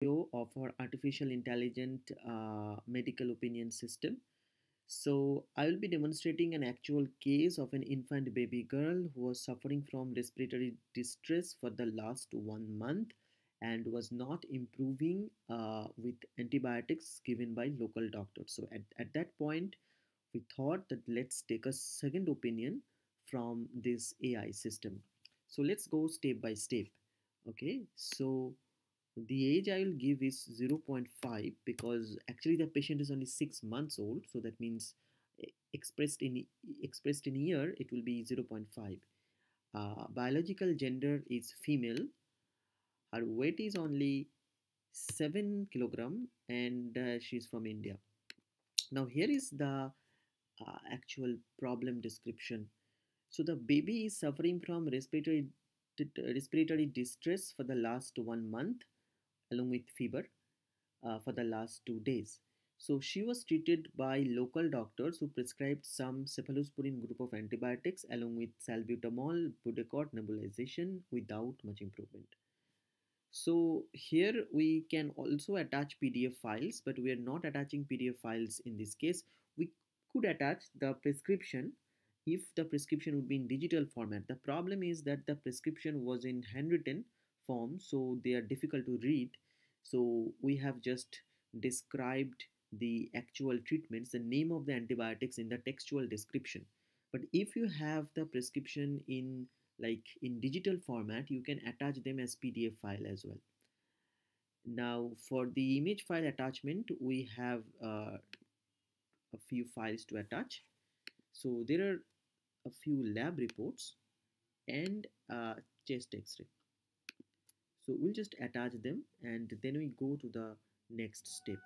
Of our artificial intelligent medical opinion system. So, I will be demonstrating an actual case of an infant baby girl who was suffering from respiratory distress for the last 1 month and was not improving with antibiotics given by local doctors. So, at that point, we thought that let's take a second opinion from this AI system. So, let's go step by step. Okay, so the age I will give is zero point 0.5 because actually the patient is only 6 months old. So that means expressed in year it will be zero point 0.5. Biological gender is female. Her weight is only 7 kilogram and she's from India. Now here is the actual problem description. So the baby is suffering from respiratory distress for the last 1 month along with fever for the last 2 days. So she was treated by local doctors who prescribed some cephalosporin group of antibiotics along with salbutamol, budecort nebulization without much improvement. So here we can also attach PDF files, but we are not attaching PDF files in this case. We could attach the prescription if the prescription would be in digital format. The problem is that the prescription was in handwritten form, so they are difficult to read. So we have just described the actual treatments, the name of the antibiotics in the textual description. But if you have the prescription in like in digital format, you can attach them as PDF file as well. Now for the image file attachment, we have a few files to attach. So there are a few lab reports and chest x-ray. So we'll just attach them and then we go to the next step.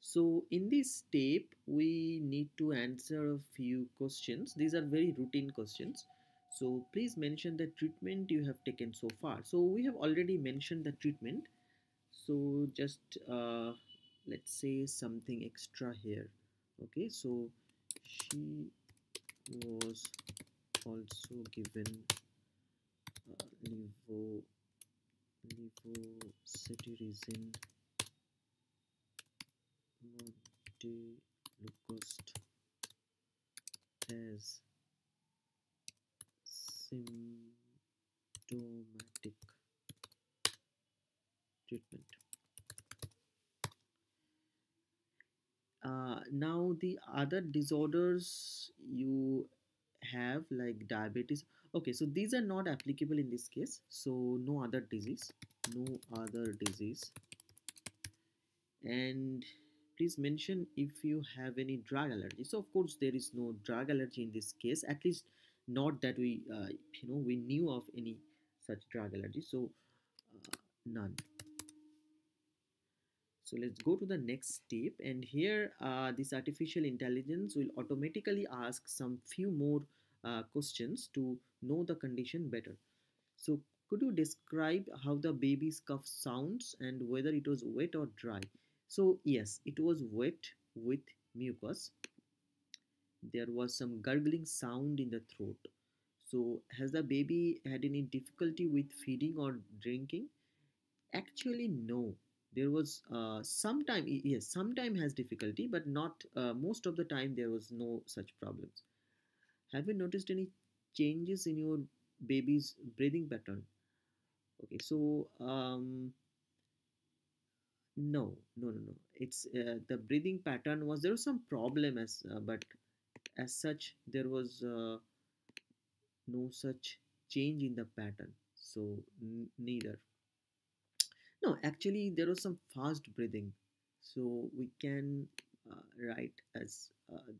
So in this step, we need to answer a few questions. These are very routine questions. So please mention the treatment you have taken so far. So we have already mentioned the treatment. So just let's say something extra here. Okay, so she was also given levo levocetirizine montelukast as symptomatic treatment. Now the other disorders you have like diabetes. Okay, so these are not applicable in this case. So no other disease, no other disease. And please mention if you have any drug allergy. So of course there is no drug allergy in this case, at least not that we knew of any such drug allergy. So none. So let's go to the next step, and here this artificial intelligence will automatically ask some few more questions to know the condition better. So could you describe how the baby's cough sounds and whether it was wet or dry? So yes, it was wet with mucus. There was some gurgling sound in the throat. So has the baby had any difficulty with feeding or drinking? Actually, no. There was sometime, yes, sometime has difficulty, but not most of the time there was no such problems. Have you noticed any changes in your baby's breathing pattern? Okay, so no. It's the breathing pattern was there was some problem but as such there was no such change in the pattern. So neither. No, actually, there was some fast breathing. So we can write as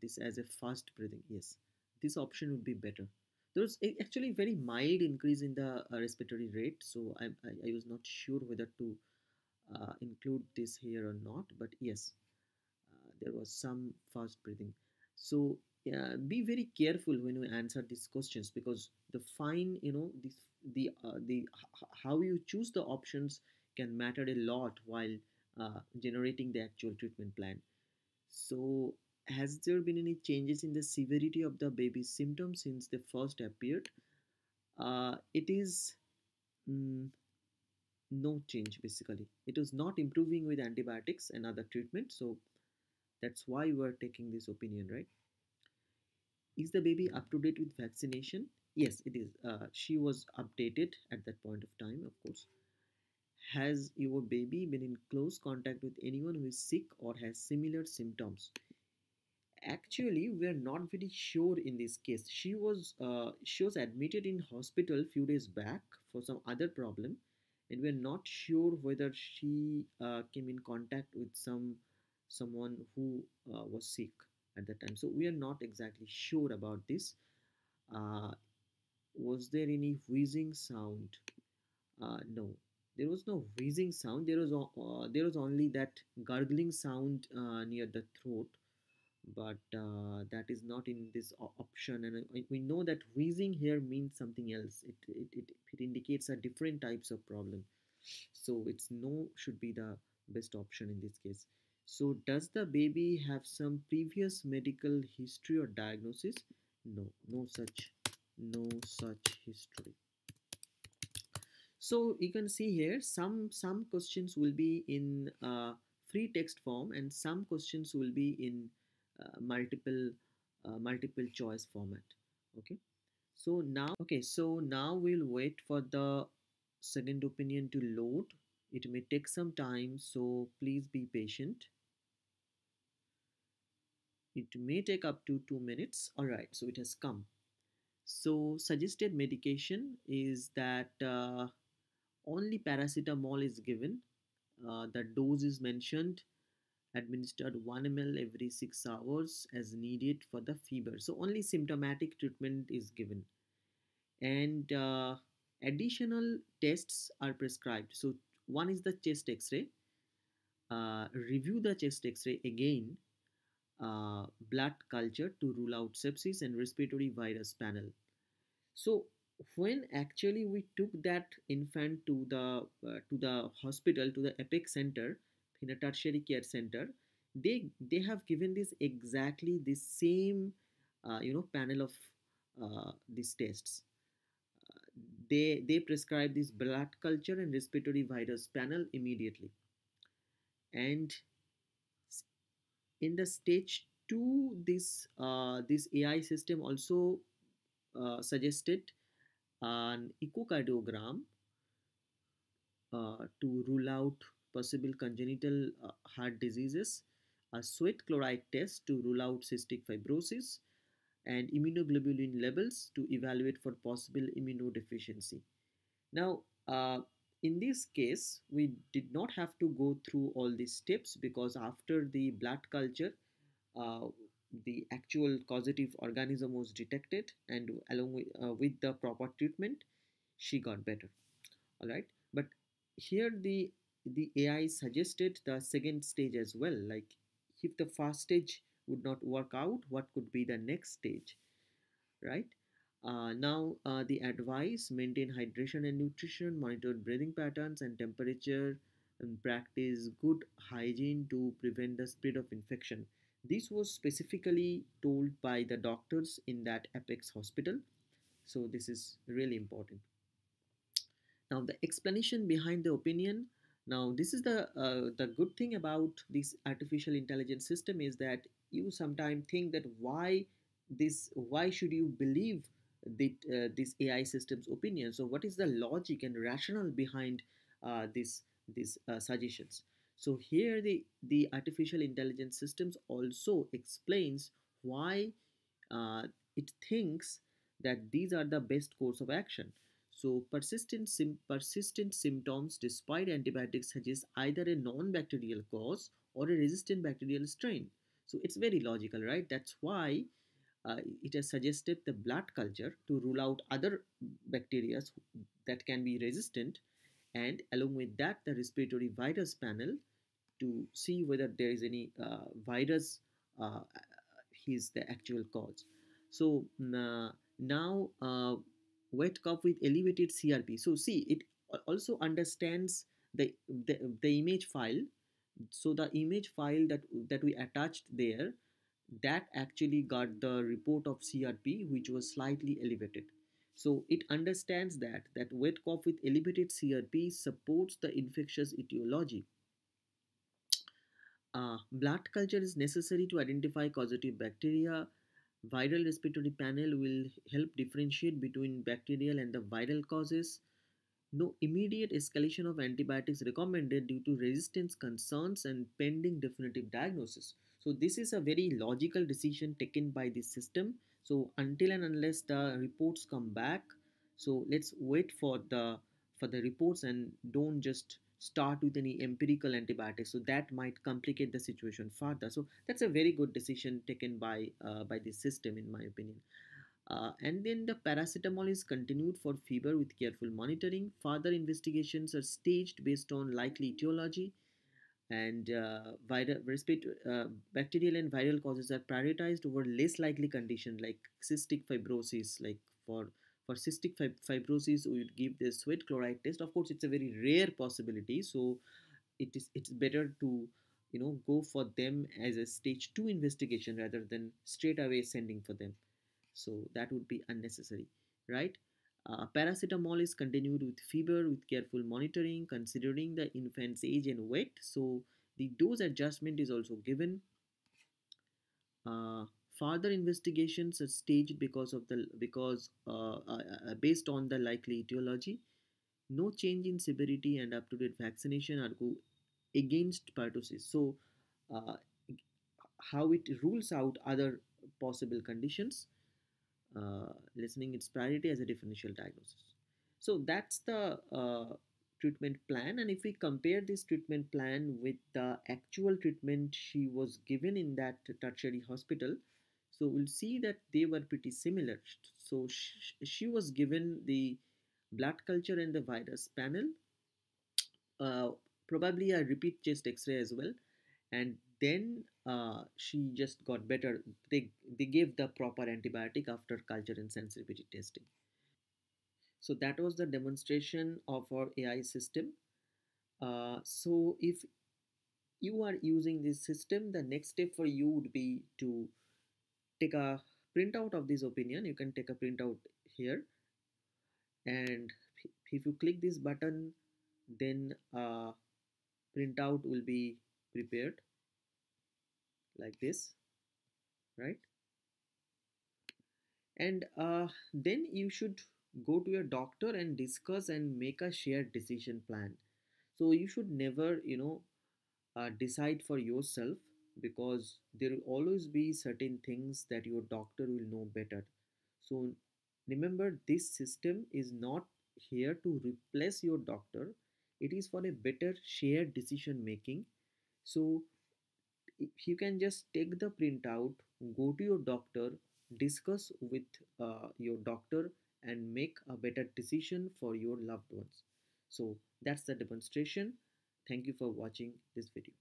this as a fast breathing. Yes, this option would be better. There was actually very mild increase in the respiratory rate. So I was not sure whether to include this here or not. But yes, there was some fast breathing. So be very careful when you answer these questions because the fine, this the how you choose the options can matter a lot while generating the actual treatment plan. So has there been any changes in the severity of the baby's symptoms since they first appeared? It is mm, no change basically. It was not improving with antibiotics and other treatment. So that's why we're taking this opinion, right? Is the baby up to date with vaccination? Yes, it is. She was updated at that point of time, of course. Has your baby been in close contact with anyone who is sick or has similar symptoms? Actually, we are not very sure in this case. She was admitted in hospital few days back for some other problem, and we are not sure whether she came in contact with someone who was sick at that time. So we are not exactly sure about this. Uh, was there any wheezing sound? No, there was no wheezing sound. There was only that gargling sound near the throat, but that is not in this option. And we know that wheezing here means something else. It indicates a different types of problem. So it's no should be the best option in this case. So does the baby have some previous medical history or diagnosis? No, no such history. So you can see here some questions will be in free text form and some questions will be in multiple choice format. Okay. So now we'll wait for the second opinion to load. It may take some time, so please be patient. It may take up to 2 minutes. All right, so it has come. So suggested medication is that only paracetamol is given. The dose is mentioned, administered 1 ml every 6 hours as needed for the fever. So only symptomatic treatment is given. And additional tests are prescribed. So one is the chest x-ray. Review the chest x-ray again. Blood culture to rule out sepsis and respiratory virus panel. So when actually we took that infant to the hospital, to the epic center, in a tertiary care center, they have given this exactly the same panel of these tests. They prescribe this blood culture and respiratory virus panel immediately. And in the stage 2, this AI system also suggested an echocardiogram to rule out possible congenital heart diseases, a sweat chloride test to rule out cystic fibrosis, and immunoglobulin levels to evaluate for possible immunodeficiency. Now, in this case, we did not have to go through all these steps because after the blood culture, uh, the actual causative organism was detected, and along with the proper treatment, she got better. All right, but here the AI suggested the second stage as well. Like if the first stage would not work out, what could be the next stage, right? Now, the advice: maintain hydration and nutrition, monitor breathing patterns and temperature, and practice good hygiene to prevent the spread of infection. This was specifically told by the doctors in that Apex hospital. So, this is really important. Now, the explanation behind the opinion. Now, this is the good thing about this artificial intelligence system is that you sometimes think that why should you believe this AI system's opinion? So, what is the logic and rationale behind these suggestions? So here the artificial intelligence systems also explains why it thinks that these are the best course of action. So persistent symptoms despite antibiotics suggest either a non-bacterial cause or a resistant bacterial strain. So it's very logical, right? That's why it has suggested the blood culture to rule out other bacteria that can be resistant, and along with that the respiratory virus panel to see whether there is any virus is the actual cause. So now wet cough with elevated CRP. So see, it also understands the image file. So the image file that we attached there, that actually got the report of CRP which was slightly elevated. So it understands that wet cough with elevated CRP supports the infectious etiology. Blood culture is necessary to identify causative bacteria. Viral respiratory panel will help differentiate between bacterial and the viral causes. No immediate escalation of antibiotics recommended due to resistance concerns and pending definitive diagnosis. So this is a very logical decision taken by the system. So until and unless the reports come back, so let's wait for the reports and don't just start with any empirical antibiotics. So that might complicate the situation further. So that's a very good decision taken by the system, in my opinion. And then the paracetamol is continued for fever with careful monitoring. Further investigations are staged based on likely etiology, and bacterial and viral causes are prioritized over less likely conditions like cystic fibrosis. Like for cystic fibrosis, we would give the sweat chloride test. Of course, it's a very rare possibility, so it's better to go for them as a stage 2 investigation rather than straight away sending for them. So that would be unnecessary, right? Paracetamol is continued with fever with careful monitoring considering the infant's age and weight. So the dose adjustment is also given. uh, Further investigations are staged because based on the likely etiology. No change in severity and up-to-date vaccination are go against pertussis. So uh, how it rules out other possible conditions, listening its priority as a differential diagnosis. So that's the treatment plan. And if we compare this treatment plan with the actual treatment she was given in that tertiary hospital, so we'll see that they were pretty similar. So she was given the blood culture and the virus panel, uh, probably a repeat chest x-ray as well, and then she just got better. They gave the proper antibiotic after culture and sensitivity testing. So that was the demonstration of our AI system. So if you are using this system, the next step for you would be to take a printout of this opinion. You can take a printout here, and if you click this button, then printout will be prepared like this, right? And then you should go to your doctor and discuss and make a shared decision plan. So you should never decide for yourself, because there will always be certain things that your doctor will know better. So remember, this system is not here to replace your doctor. It is for a better shared decision making. So if you can just take the printout, go to your doctor, discuss with your doctor, and make a better decision for your loved ones. So that's the demonstration. Thank you for watching this video.